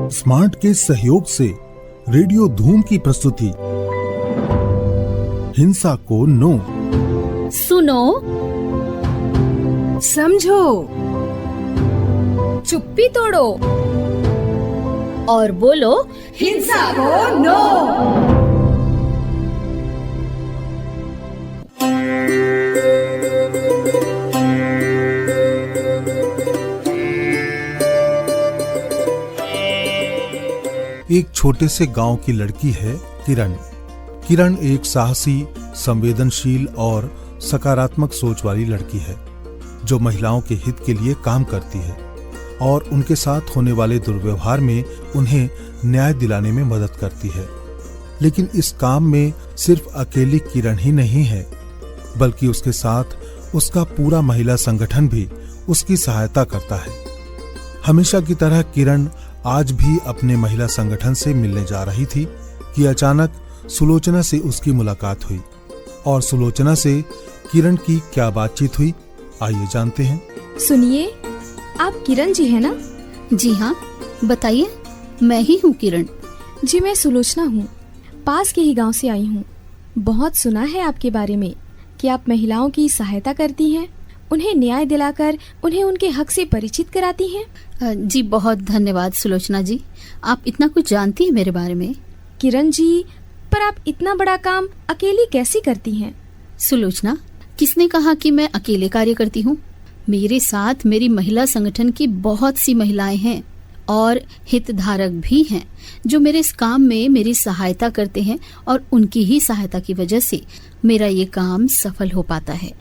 Smart के सहयोग से रेडियो धूम की प्रस्तुति हिंसा को नो। सुनो, समझो, चुप्पी तोड़ो और बोलो हिंसा को नो। एक छोटे से गांव की लड़की है किरण। किरण एक साहसी, संवेदनशील और सकारात्मक सोच वाली लड़की है जो महिलाओं के हित के लिए काम करती है और उनके साथ होने वाले दुर्व्यवहार में उन्हें न्याय दिलाने में मदद करती है। लेकिन इस काम में सिर्फ अकेली किरण ही नहीं है, बल्कि उसके साथ उसका पूरा महिला संगठन भी उसकी सहायता करता है। हमेशा की तरह किरण आज भी अपने महिला संगठन से मिलने जा रही थी कि अचानक सुलोचना से उसकी मुलाकात हुई। और सुलोचना से किरण की क्या बातचीत हुई, आइए जानते हैं। सुनिए, आप किरण जी है ना? जी हाँ, बताइए। मैं ही हूँ किरण। जी, मैं सुलोचना हूँ, पास के ही गांव से आई हूँ। बहुत सुना है आपके बारे में कि आप महिलाओं की सहायता करती हैं, उन्हें न्याय दिलाकर उन्हें उनके हक से परिचित कराती हैं। जी बहुत धन्यवाद सुलोचना जी, आप इतना कुछ जानती हैं मेरे बारे में। किरण जी, पर आप इतना बड़ा काम अकेली कैसे करती हैं? सुलोचना, किसने कहा कि मैं अकेले कार्य करती हूँ? मेरे साथ मेरी महिला संगठन की बहुत सी महिलाएं हैं और हितधारक भी हैं जो मेरे इस काम में मेरी सहायता करते हैं और उनकी ही सहायता की वजह से मेरा ये काम सफल हो पाता है।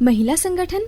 महिला संगठन,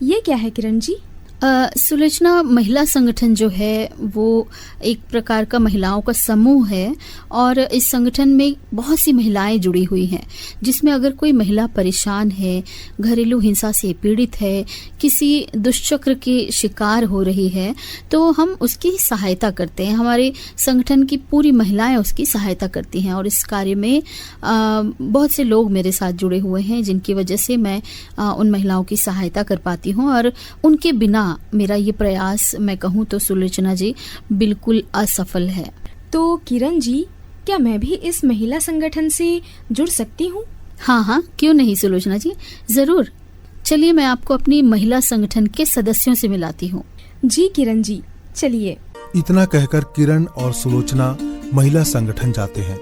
ये क्या है किरण जी? सुलोचना, महिला संगठन जो है वो एक प्रकार का महिलाओं का समूह है और इस संगठन में बहुत सी महिलाएं जुड़ी हुई हैं, जिसमें अगर कोई महिला परेशान है, घरेलू हिंसा से पीड़ित है, किसी दुष्चक्र के शिकार हो रही है, तो हम उसकी सहायता करते हैं। हमारे संगठन की पूरी महिलाएं उसकी सहायता करती हैं और इस कार्य में बहुत से लोग मेरे साथ जुड़े हुए हैं, जिनकी वजह से मैं उन महिलाओं की सहायता कर पाती हूँ। और उनके बिना मेरा ये प्रयास, मैं कहूँ तो सुलोचना जी, बिल्कुल असफल है। तो किरण जी, क्या मैं भी इस महिला संगठन से जुड़ सकती हूँ? हाँ हाँ, क्यों नहीं सुलोचना जी, जरूर। चलिए मैं आपको अपनी महिला संगठन के सदस्यों से मिलाती हूँ। जी किरण जी, चलिए। इतना कहकर किरण और सुलोचना महिला संगठन जाते हैं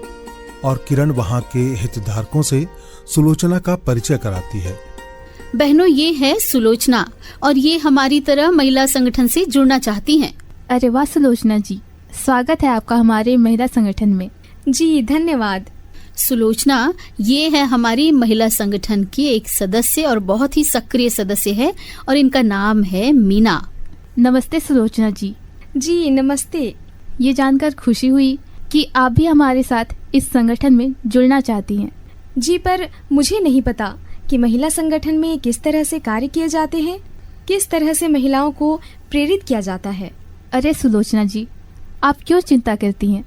और किरण वहाँ के हितधारकों से सुलोचना का परिचय कराती है। बहनों, ये है सुलोचना और ये हमारी तरह महिला संगठन से जुड़ना चाहती हैं। अरे वाह सुलोचना जी, स्वागत है आपका हमारे महिला संगठन में। जी धन्यवाद। सुलोचना, ये है हमारी महिला संगठन की एक सदस्य और बहुत ही सक्रिय सदस्य है और इनका नाम है मीना। नमस्ते सुलोचना जी। जी नमस्ते। ये जानकर खुशी हुई कि आप भी हमारे साथ इस संगठन में जुड़ना चाहती हैं। जी, पर मुझे नहीं पता कि महिला संगठन में किस तरह से कार्य किए जाते हैं, किस तरह से महिलाओं को प्रेरित किया जाता है। अरे सुलोचना जी, आप क्यों चिंता करती हैं?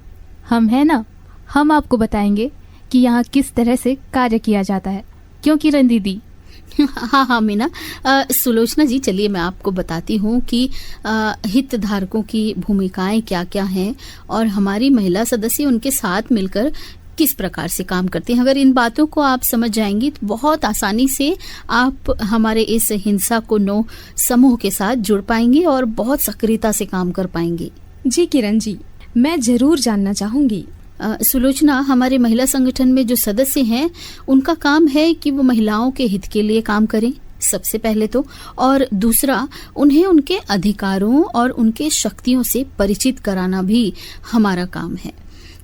हम है ना, हम आपको बताएंगे कि यहाँ किस तरह से कार्य किया जाता है। क्यों किरण दीदी? हाँ मीना। सुलोचना जी, चलिए मैं आपको बताती हूँ कि हितधारकों की भूमिकाएं क्या क्या हैं और हमारी महिला सदस्य उनके साथ मिलकर किस प्रकार से काम करते हैं। अगर इन बातों को आप समझ जाएंगी तो बहुत आसानी से आप हमारे इस हिंसा को नो समूह के साथ जुड़ पाएंगी और बहुत सक्रियता से काम कर पाएंगी। जी किरण जी, मैं जरूर जानना चाहूंगी। सुलोचना, हमारे महिला संगठन में जो सदस्य हैं उनका काम है कि वो महिलाओं के हित के लिए काम करें, सबसे पहले तो, और दूसरा उन्हें उनके अधिकारों और उनके शक्तियों से परिचित कराना भी हमारा काम है।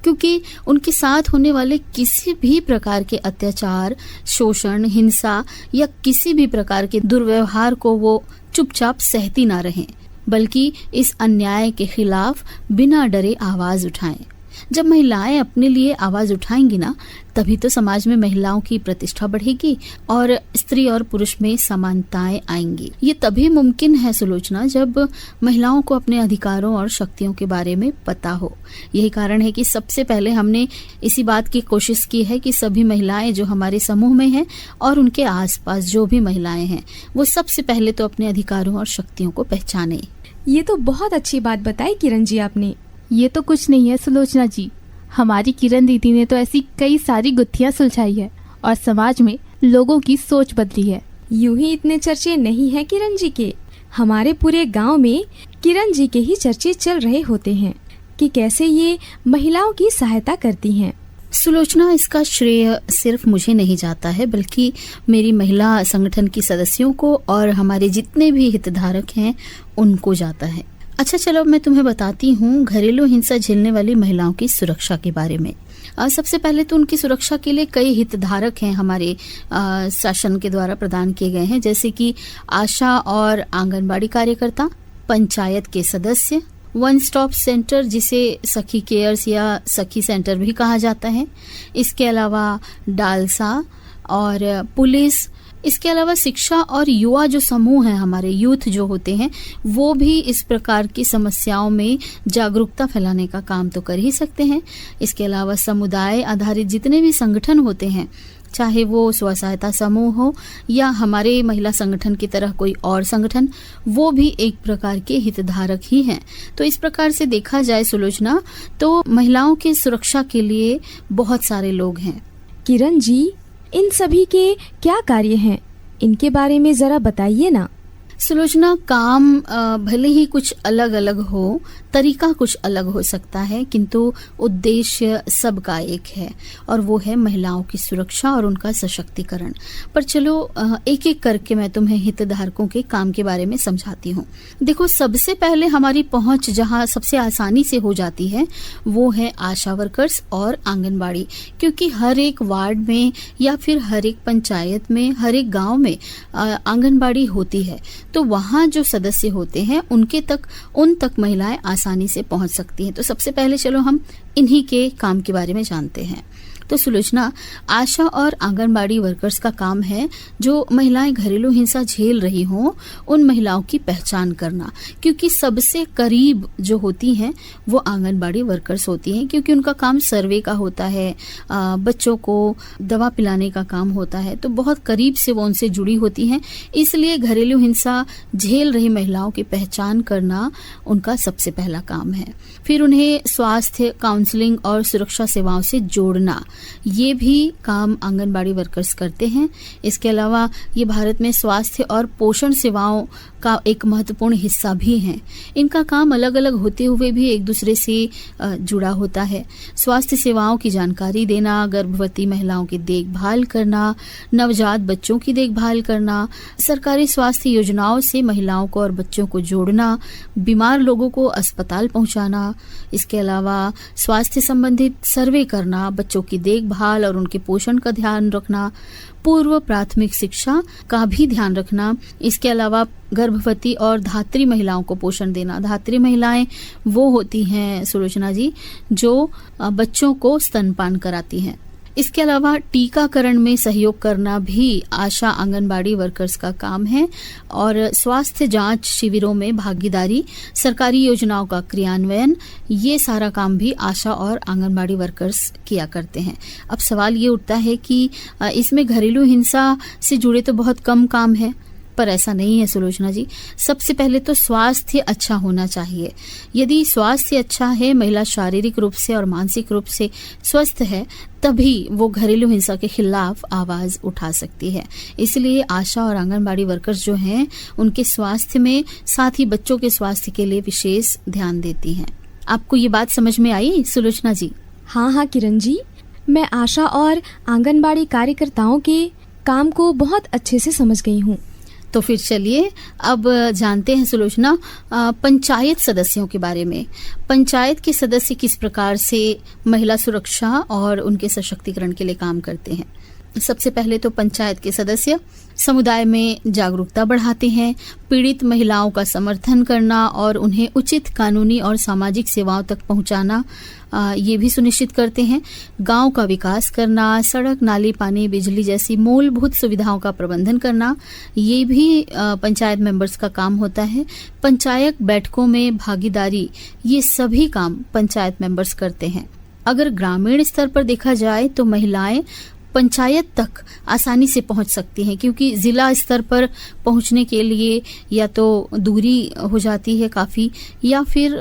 क्योंकि उनके साथ होने वाले किसी भी प्रकार के अत्याचार, शोषण, हिंसा या किसी भी प्रकार के दुर्व्यवहार को वो चुपचाप सहती ना रहें, बल्कि इस अन्याय के खिलाफ बिना डरे आवाज उठाएं। जब महिलाएं अपने लिए आवाज उठाएंगी ना, तभी तो समाज में महिलाओं की प्रतिष्ठा बढ़ेगी और स्त्री और पुरुष में समानताएं आएंगी। ये तभी मुमकिन है सुलोचना, जब महिलाओं को अपने अधिकारों और शक्तियों के बारे में पता हो। यही कारण है कि सबसे पहले हमने इसी बात की कोशिश की है कि सभी महिलाएं जो हमारे समूह में हैं और उनके आसपास जो भी महिलाएं हैं, वो सबसे पहले तो अपने अधिकारों और शक्तियों को पहचाने। ये तो बहुत अच्छी बात बताई किरण जी आपने। ये तो कुछ नहीं है सुलोचना जी, हमारी किरण दीदी ने तो ऐसी कई सारी गुत्थियां सुलझाई है और समाज में लोगों की सोच बदली है। यूं ही इतने चर्चे नहीं है किरण जी के, हमारे पूरे गांव में किरण जी के ही चर्चे चल रहे होते हैं कि कैसे ये महिलाओं की सहायता करती हैं। सुलोचना, इसका श्रेय सिर्फ मुझे नहीं जाता है, बल्कि मेरी महिला संगठन की सदस्यों को और हमारे जितने भी हितधारक हैं उनको जाता है। अच्छा चलो, मैं तुम्हें बताती हूँ घरेलू हिंसा झेलने वाली महिलाओं की सुरक्षा के बारे में। सबसे पहले तो उनकी सुरक्षा के लिए कई हितधारक हैं हमारे शासन के द्वारा प्रदान किए गए हैं, जैसे कि आशा और आंगनबाड़ी कार्यकर्ता, पंचायत के सदस्य, वन स्टॉप सेंटर जिसे सखी केयर्स या सखी सेंटर भी कहा जाता है, इसके अलावा डालसा और पुलिस, इसके अलावा शिक्षा और युवा जो समूह हैं हमारे यूथ जो होते हैं वो भी इस प्रकार की समस्याओं में जागरूकता फैलाने का काम तो कर ही सकते हैं। इसके अलावा समुदाय आधारित जितने भी संगठन होते हैं, चाहे वो स्व सहायता समूह हो या हमारे महिला संगठन की तरह कोई और संगठन, वो भी एक प्रकार के हितधारक ही हैं। तो इस प्रकार से देखा जाए सुलोचना, तो महिलाओं की सुरक्षा के लिए बहुत सारे लोग हैं। किरण जी, इन सभी के क्या कार्य हैं, इनके बारे में जरा बताइए ना। सुलोचना, काम भले ही कुछ अलग अलग हो, तरीका कुछ अलग हो सकता है, किंतु उद्देश्य सबका एक है और वो है महिलाओं की सुरक्षा और उनका सशक्तिकरण। पर चलो एक एक करके मैं तुम्हें हितधारकों के काम के बारे में समझाती हूँ। देखो, सबसे पहले हमारी पहुंच जहाँ सबसे आसानी से हो जाती है वो है आशा वर्कर्स और आंगनबाड़ी, क्योंकि हर एक वार्ड में या फिर हर एक पंचायत में, हर एक गाँव में आंगनबाड़ी होती है। तो वहाँ जो सदस्य होते हैं उन तक महिलाएं आसानी से पहुंच सकती हैं। तो सबसे पहले चलो हम इन्हीं के काम के बारे में जानते हैं। तो सुलोचना, आशा और आंगनबाड़ी वर्कर्स का काम है जो महिलाएं घरेलू हिंसा झेल रही हों उन महिलाओं की पहचान करना, क्योंकि सबसे करीब जो होती हैं वो आंगनबाड़ी वर्कर्स होती हैं, क्योंकि उनका काम सर्वे का होता है, बच्चों को दवा पिलाने का काम होता है, तो बहुत करीब से वो उनसे जुड़ी होती हैं। इसलिए घरेलू हिंसा झेल रही महिलाओं की पहचान करना उनका सबसे पहला काम है। फिर उन्हें स्वास्थ्य, काउंसलिंग और सुरक्षा सेवाओं से जोड़ना, ये भी काम आंगनबाड़ी वर्कर्स करते हैं। इसके अलावा ये भारत में स्वास्थ्य और पोषण सेवाओं का एक महत्वपूर्ण हिस्सा भी हैं। इनका काम अलग अलग होते हुए भी एक दूसरे से जुड़ा होता है। स्वास्थ्य सेवाओं की जानकारी देना, गर्भवती महिलाओं की देखभाल करना, नवजात बच्चों की देखभाल करना, सरकारी स्वास्थ्य योजनाओं से महिलाओं को और बच्चों को जोड़ना, बीमार लोगों को अस्पताल पहुंचाना, इसके अलावा स्वास्थ्य संबंधित सर्वे करना, बच्चों की देखभाल और उनके पोषण का ध्यान रखना, पूर्व प्राथमिक शिक्षा का भी ध्यान रखना। इसके अलावा गर्भवती और धात्री महिलाओं को पोषण देना। धात्री महिलाएं वो होती हैं सुलोचना जी जो बच्चों को स्तनपान कराती हैं। इसके अलावा टीकाकरण में सहयोग करना भी आशा आंगनबाड़ी वर्कर्स का काम है और स्वास्थ्य जांच शिविरों में भागीदारी, सरकारी योजनाओं का क्रियान्वयन, ये सारा काम भी आशा और आंगनबाड़ी वर्कर्स किया करते हैं। अब सवाल ये उठता है कि इसमें घरेलू हिंसा से जुड़े तो बहुत कम काम है, पर ऐसा नहीं है सुलोचना जी। सबसे पहले तो स्वास्थ्य अच्छा होना चाहिए। यदि स्वास्थ्य अच्छा है, महिला शारीरिक रूप से और मानसिक रूप से स्वस्थ है, तभी वो घरेलू हिंसा के खिलाफ आवाज उठा सकती है। इसलिए आशा और आंगनबाड़ी वर्कर्स जो हैं उनके स्वास्थ्य में, साथ ही बच्चों के स्वास्थ्य के लिए विशेष ध्यान देती हैं। आपको ये बात समझ में आई सुलोचना जी? हाँ किरण जी, मैं आशा और आंगनबाड़ी कार्यकर्ताओं के काम को बहुत अच्छे से समझ गई हूँ। तो फिर चलिए अब जानते हैं सुलोचना पंचायत सदस्यों के बारे में। पंचायत के सदस्य किस प्रकार से महिला सुरक्षा और उनके सशक्तिकरण के लिए काम करते हैं। सबसे पहले तो पंचायत के सदस्य समुदाय में जागरूकता बढ़ाते हैं, पीड़ित महिलाओं का समर्थन करना और उन्हें उचित कानूनी और सामाजिक सेवाओं तक पहुंचाना ये भी सुनिश्चित करते हैं। गांव का विकास करना, सड़क, नाली, पानी, बिजली जैसी मूलभूत सुविधाओं का प्रबंधन करना, ये भी पंचायत मेंबर्स का काम होता है। पंचायत बैठकों में भागीदारी, ये सभी काम पंचायत मेंबर्स करते हैं। अगर ग्रामीण स्तर पर देखा जाए तो महिलाएं पंचायत तक आसानी से पहुंच सकती हैं, क्योंकि जिला स्तर पर पहुंचने के लिए या तो दूरी हो जाती है काफ़ी, या फिर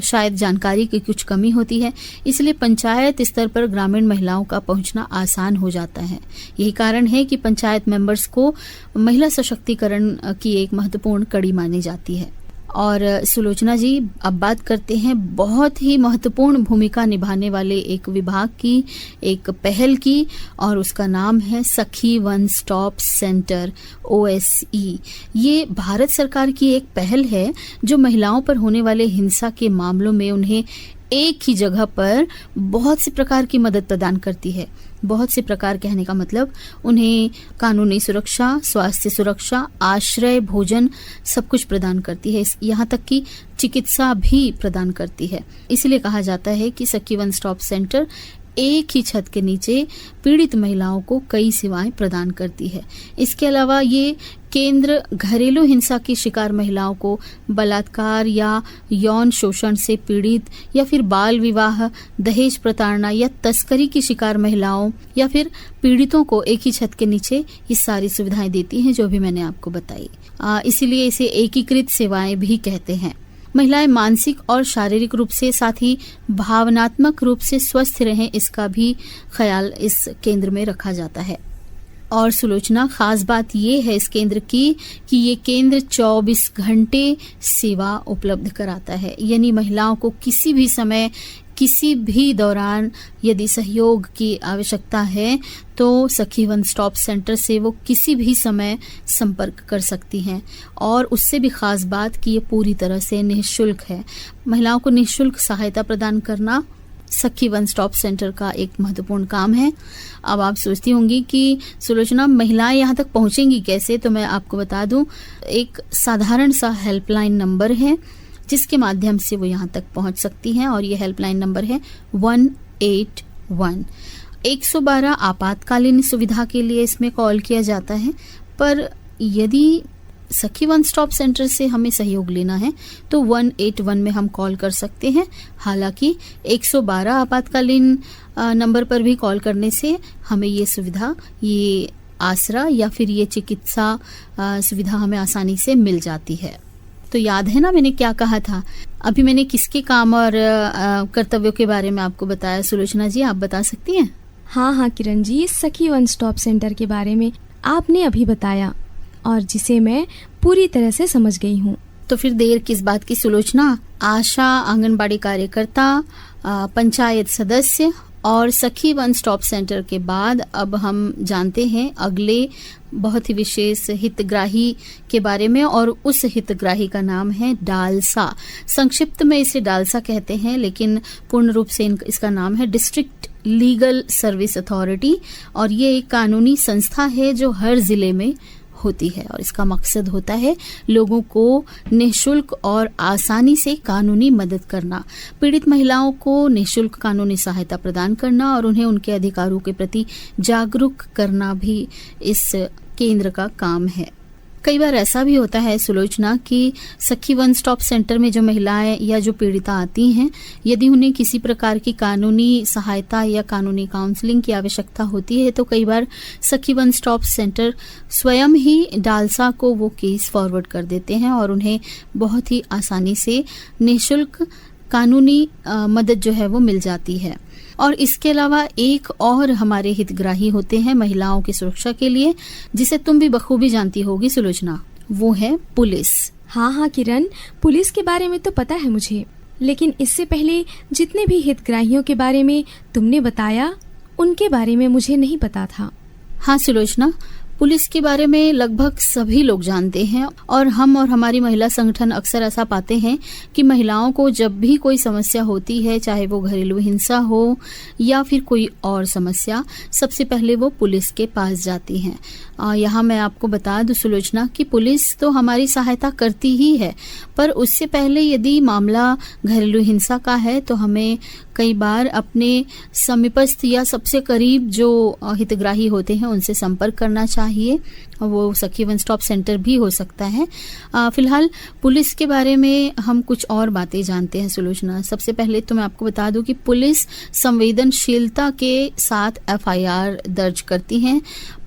शायद जानकारी की कुछ कमी होती है। इसलिए पंचायत स्तर पर ग्रामीण महिलाओं का पहुंचना आसान हो जाता है। यही कारण है कि पंचायत मेंबर्स को महिला सशक्तिकरण की एक महत्वपूर्ण कड़ी मानी जाती है। और सुलोचना जी, अब बात करते हैं बहुत ही महत्वपूर्ण भूमिका निभाने वाले एक विभाग की, एक पहल की, और उसका नाम है सखी वन स्टॉप सेंटर, OSE। ये भारत सरकार की एक पहल है जो महिलाओं पर होने वाले हिंसा के मामलों में उन्हें एक ही जगह पर बहुत से प्रकार की मदद प्रदान करती है। बहुत से प्रकार कहने का मतलब उन्हें कानूनी सुरक्षा, स्वास्थ्य सुरक्षा, आश्रय, भोजन सब कुछ प्रदान करती है। यहाँ तक कि चिकित्सा भी प्रदान करती है। इसलिए कहा जाता है कि सखी वन स्टॉप सेंटर एक ही छत के नीचे पीड़ित महिलाओं को कई सेवाएं प्रदान करती है। इसके अलावा ये केंद्र घरेलू हिंसा की शिकार महिलाओं को बलात्कार या यौन शोषण से पीड़ित, या फिर बाल विवाह, दहेज प्रताड़ना या तस्करी की शिकार महिलाओं या फिर पीड़ितों को एक ही छत के नीचे ये सारी सुविधाएं देती हैं जो भी मैंने आपको बताई। इसीलिए इसे एकीकृत सेवाएं भी कहते हैं। महिलाएं मानसिक और शारीरिक रूप से, साथ ही भावनात्मक रूप से स्वस्थ रहें, इसका भी ख्याल इस केंद्र में रखा जाता है। और सुलोचना, खास बात ये है इस केंद्र की कि ये केंद्र 24 घंटे सेवा उपलब्ध कराता है। यानी महिलाओं को किसी भी समय, किसी भी दौरान यदि सहयोग की आवश्यकता है तो सखी वन स्टॉप सेंटर से वो किसी भी समय संपर्क कर सकती हैं। और उससे भी खास बात कि ये पूरी तरह से निःशुल्क है। महिलाओं को निःशुल्क सहायता प्रदान करना सखी वन स्टॉप सेंटर का एक महत्वपूर्ण काम है। अब आप सोचती होंगी कि सुलोचना, महिलाएं यहाँ तक पहुंचेंगी कैसे? तो मैं आपको बता दूं, एक साधारण सा हेल्पलाइन नंबर है जिसके माध्यम से वो यहाँ तक पहुंच सकती हैं, और ये हेल्पलाइन नंबर है 181। 112 आपातकालीन सुविधा के लिए इसमें कॉल किया जाता है। पर यदि सखी वन स्टॉप सेंटर से हमें सहयोग लेना है तो 181 में हम कॉल कर सकते हैं। हालांकि 112 आपातकालीन नंबर पर भी कॉल करने से हमें ये सुविधा, ये आसरा या फिर ये चिकित्सा सुविधा हमें आसानी से मिल जाती है। तो याद है ना मैंने क्या कहा था? अभी मैंने किसके काम और कर्तव्यों के बारे में आपको बताया? सुलोचना जी, आप बता सकती हैं? हाँ किरण जी, सखी वन स्टॉप सेंटर के बारे में आपने अभी बताया और जिसे मैं पूरी तरह से समझ गई हूँ। तो फिर देर किस बात की सुलोचना? आशा, आंगनबाड़ी कार्यकर्ता, पंचायत सदस्य और सखी वन स्टॉप सेंटर के बाद अब हम जानते हैं अगले बहुत ही विशेष हितग्राही के बारे में, और उस हितग्राही का नाम है डालसा। संक्षिप्त में इसे डालसा कहते हैं, लेकिन पूर्ण रूप से इसका नाम है डिस्ट्रिक्ट लीगल सर्विस अथॉरिटी। और ये एक कानूनी संस्था है जो हर जिले में होती है, और इसका मकसद होता है लोगों को निःशुल्क और आसानी से कानूनी मदद करना, पीड़ित महिलाओं को निःशुल्क कानूनी सहायता प्रदान करना और उन्हें उनके अधिकारों के प्रति जागरूक करना भी इस केंद्र का काम है। कई बार ऐसा भी होता है सुलोचना कि सखी वन स्टॉप सेंटर में जो महिलाएं या जो पीड़िता आती हैं, यदि उन्हें किसी प्रकार की कानूनी सहायता या कानूनी काउंसलिंग की आवश्यकता होती है तो कई बार सखी वन स्टॉप सेंटर स्वयं ही डालसा को वो केस फॉरवर्ड कर देते हैं और उन्हें बहुत ही आसानी से निःशुल्क कानूनी मदद जो है वो मिल जाती है। और इसके अलावा एक और हमारे हितग्राही होते हैं महिलाओं की सुरक्षा के लिए, जिसे तुम भी बखूबी जानती होगी सुलोचना, वो है पुलिस। हाँ किरण, पुलिस के बारे में तो पता है मुझे, लेकिन इससे पहले जितने भी हितग्राहियों के बारे में तुमने बताया उनके बारे में मुझे नहीं पता था। हाँ सुलोचना, पुलिस के बारे में लगभग सभी लोग जानते हैं और हम और हमारी महिला संगठन अक्सर ऐसा पाते हैं कि महिलाओं को जब भी कोई समस्या होती है, चाहे वो घरेलू हिंसा हो या फिर कोई और समस्या, सबसे पहले वो पुलिस के पास जाती हैं। यहाँ मैं आपको बता दूं सुलोचना कि पुलिस तो हमारी सहायता करती ही है, पर उससे पहले यदि मामला घरेलू हिंसा का है तो हमें कई बार अपने समीपस्थ या सबसे करीब जो हितग्राही होते हैं उनसे संपर्क करना चाहिए। वो सखी वन स्टॉप सेंटर भी हो सकता है। फिलहाल पुलिस के बारे में हम कुछ और बातें जानते हैं सुलोचना। सबसे पहले तो मैं आपको बता दूं कि पुलिस संवेदनशीलता के साथ एफआईआर दर्ज करती है।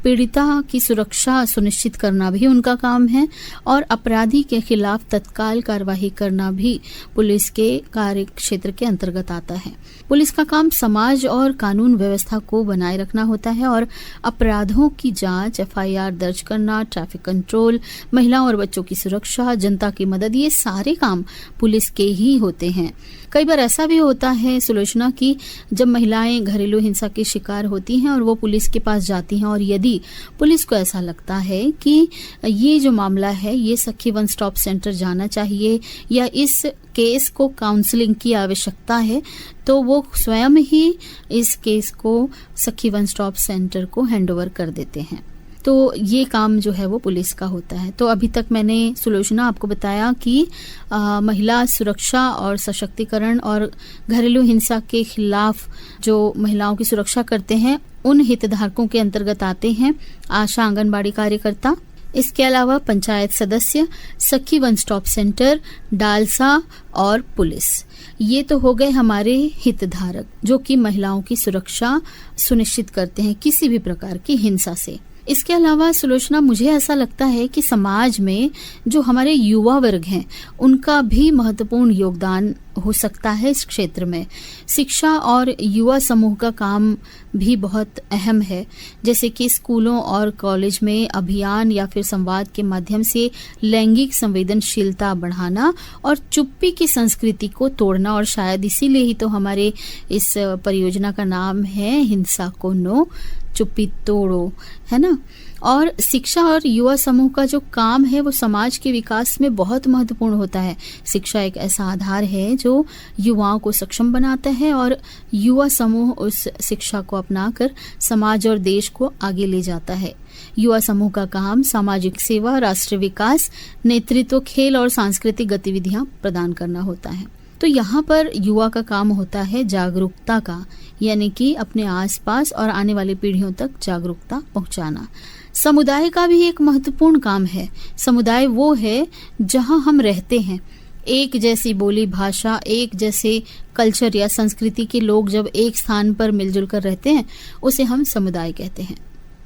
पीड़िता की सुरक्षा सुनिश्चित करना भी उनका काम है और अपराधी के खिलाफ तत्काल कार्रवाई करना भी पुलिस के कार्य क्षेत्र के अंतर्गत आता है। पुलिस का काम समाज और कानून व्यवस्था को बनाए रखना होता है और अपराधों की जांच, एफआईआर दर्ज करना, ट्रैफिक कंट्रोल, महिलाओं और बच्चों की सुरक्षा, जनता की मदद, ये सारे काम पुलिस के ही होते हैं। कई बार ऐसा भी होता है सुलोचना कि जब महिलाएं घरेलू हिंसा के शिकार होती हैं और वो पुलिस के पास जाती हैं और यदि पुलिस को ऐसा लगता है कि ये जो मामला है ये सखी वन स्टॉप सेंटर जाना चाहिए या इस केस को काउंसलिंग की आवश्यकता है, तो वो स्वयं ही इस केस को सखी वन स्टॉप सेंटर को हैंडओवर कर देते हैं। तो ये काम जो है वो पुलिस का होता है। तो अभी तक मैंने सुलोचना आपको बताया कि महिला सुरक्षा और सशक्तिकरण और घरेलू हिंसा के खिलाफ जो महिलाओं की सुरक्षा करते हैं उन हितधारकों के अंतर्गत आते हैं आशा आंगनबाड़ी कार्यकर्ता, इसके अलावा पंचायत सदस्य, सखी वन स्टॉप सेंटर, डालसा और पुलिस। ये तो हो गए हमारे हितधारक जो कि महिलाओं की सुरक्षा सुनिश्चित करते हैं किसी भी प्रकार की हिंसा से। इसके अलावा सुलोचना मुझे ऐसा लगता है कि समाज में जो हमारे युवा वर्ग हैं उनका भी महत्वपूर्ण योगदान हो सकता है इस क्षेत्र में। शिक्षा और युवा समूह का काम भी बहुत अहम है, जैसे कि स्कूलों और कॉलेज में अभियान या फिर संवाद के माध्यम से लैंगिक संवेदनशीलता बढ़ाना और चुप्पी की संस्कृति को तोड़ना। और शायद इसीलिए ही तो हमारे इस परियोजना का नाम है हिंसा को नो, चुप्पी तोड़ो, है ना। और शिक्षा और युवा समूह का जो काम है वो समाज के विकास में बहुत महत्वपूर्ण होता है। शिक्षा एक ऐसा आधार है जो युवाओं को सक्षम बनाता है और युवा समूह उस शिक्षा को अपनाकर समाज और देश को आगे ले जाता है। युवा समूह का काम सामाजिक सेवा, राष्ट्रीय विकास, नेतृत्व, खेल और सांस्कृतिक गतिविधियां प्रदान करना होता है। तो यहाँ पर युवा का काम होता है जागरूकता का, यानी कि अपने आसपास और आने वाली पीढ़ियों तक जागरूकता पहुंचाना। समुदाय का भी एक महत्वपूर्ण काम है। समुदाय वो है जहां हम रहते हैं। एक जैसी बोली, भाषा, एक जैसे कल्चर या संस्कृति के लोग जब एक स्थान पर मिलजुल कर रहते हैं उसे हम समुदाय कहते हैं।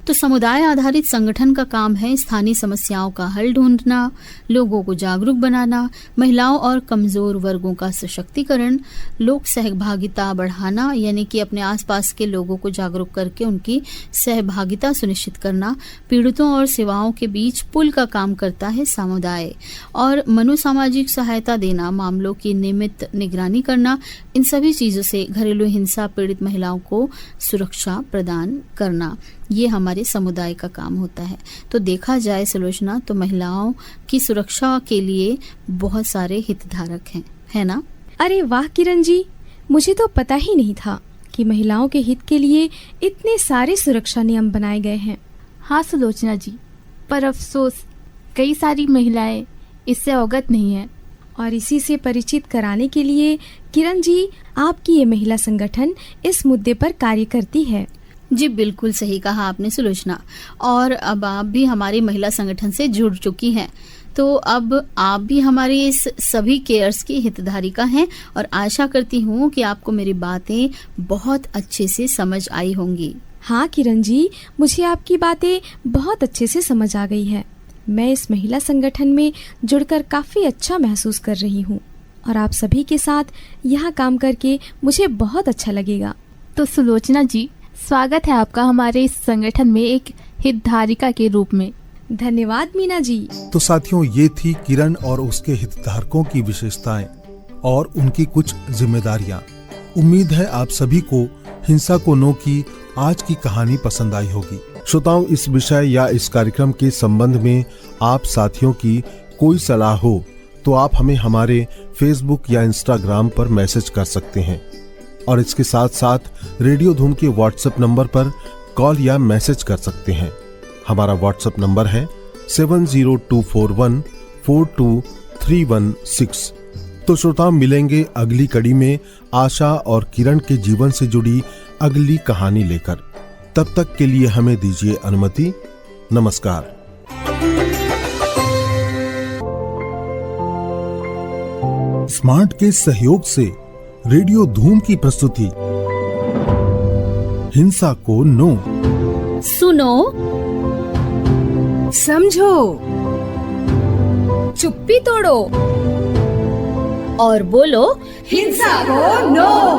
तो समुदाय आधारित संगठन का काम है स्थानीय समस्याओं का हल ढूंढना, लोगों को जागरूक बनाना, महिलाओं और कमजोर वर्गों का सशक्तिकरण, लोक सहभागिता बढ़ाना, यानी कि अपने आसपास के लोगों को जागरूक करके उनकी सहभागिता सुनिश्चित करना। पीड़ितों और सेवाओं के बीच पुल का काम करता है समुदाय, और मनोसामाजिक सहायता देना, मामलों की नियमित निगरानी करना, इन सभी चीजों से घरेलू हिंसा पीड़ित महिलाओं को सुरक्षा प्रदान करना, ये हमारे समुदाय का काम होता है। तो देखा जाए सुलोचना तो महिलाओं की सुरक्षा के लिए बहुत सारे हितधारक हैं, है ना। अरे वाह किरण जी, मुझे तो पता ही नहीं था कि महिलाओं के हित के लिए इतने सारे सुरक्षा नियम बनाए गए हैं। हाँ सुलोचना जी, पर अफसोस कई सारी महिलाएं इससे अवगत नहीं है। और इसी से परिचित कराने के लिए किरण जी, आपकी ये महिला संगठन इस मुद्दे पर कार्य करती है। जी बिल्कुल सही कहा आपने सुलोचना। और अब आप भी हमारी महिला संगठन से जुड़ चुकी हैं, तो अब आप भी हमारे इस सभी केयर्स की हितधारिका हैं और आशा करती हूँ कि आपको मेरी बातें बहुत अच्छे से समझ आई होंगी। हाँ किरण जी, मुझे आपकी बातें बहुत अच्छे से समझ आ गई है। मैं इस महिला संगठन में जुड़कर काफी अच्छा महसूस कर रही हूँ और आप सभी के साथ यहाँ काम करके मुझे बहुत अच्छा लगेगा। तो सुलोचना जी, स्वागत है आपका हमारे इस संगठन में एक हितधारिका के रूप में। धन्यवाद मीना जी। तो साथियों, ये थी किरण और उसके हितधारकों की विशेषताएं और उनकी कुछ जिम्मेदारियां। उम्मीद है आप सभी को हिंसा को नो की आज की कहानी पसंद आई होगी। श्रोताओं, इस विषय या इस कार्यक्रम के संबंध में आप साथियों की कोई सलाह हो तो आप हमें हमारे फेसबुक या इंस्टाग्राम पर मैसेज कर सकते हैं और इसके साथ साथ रेडियो धूम के व्हाट्सएप नंबर पर कॉल या मैसेज कर सकते हैं। हमारा व्हाट्सएप नंबर है 7024142316। तो श्रोता, मिलेंगे अगली कड़ी में आशा और किरण के जीवन से जुड़ी अगली कहानी लेकर। तब तक के लिए हमें दीजिए अनुमति। नमस्कार। स्मार्ट के सहयोग से रेडियो धूम की प्रस्तुति हिंसा को नो। सुनो, समझो, चुप्पी तोड़ो और बोलो हिंसा को नो।